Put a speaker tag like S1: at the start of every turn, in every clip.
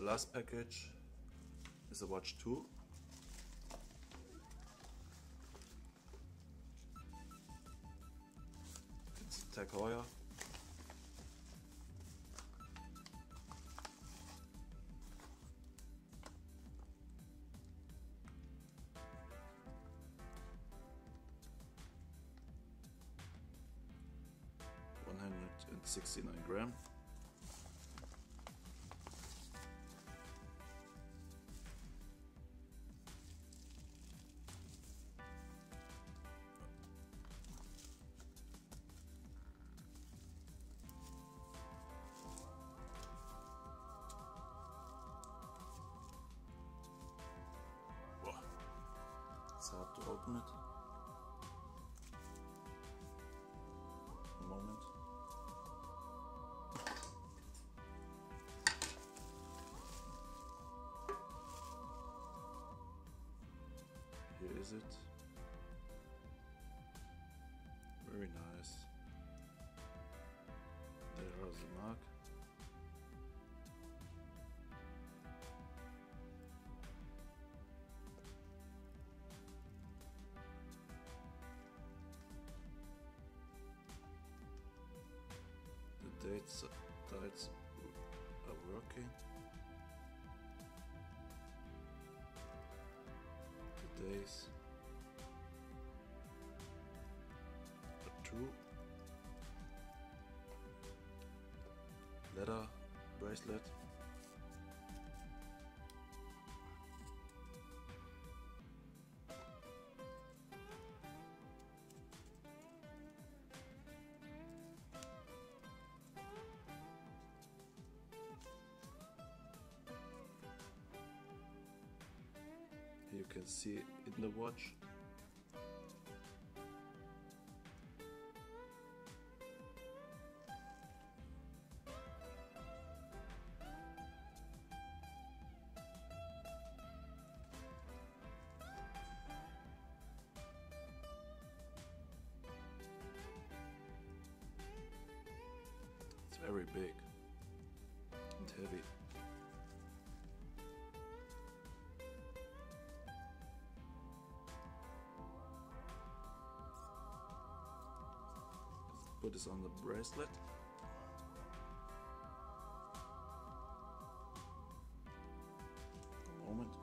S1: The last package is a watch 2. It's Tag Heuer. $169 grams. It's hard to open it. A moment. Here is it. Very nice. There is the mark. The dates are working. The days are true. Leather bracelet. You can see it in the watch. It's very big and heavy. Put this on the bracelet. A moment.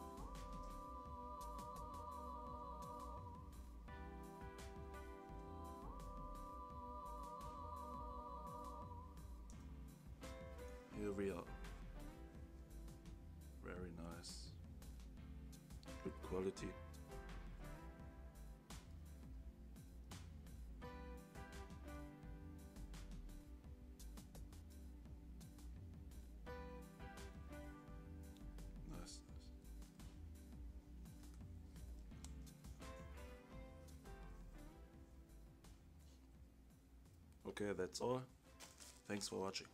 S1: Here we are. Very nice. Good quality. Nice. Okay, that's all. Thanks for watching.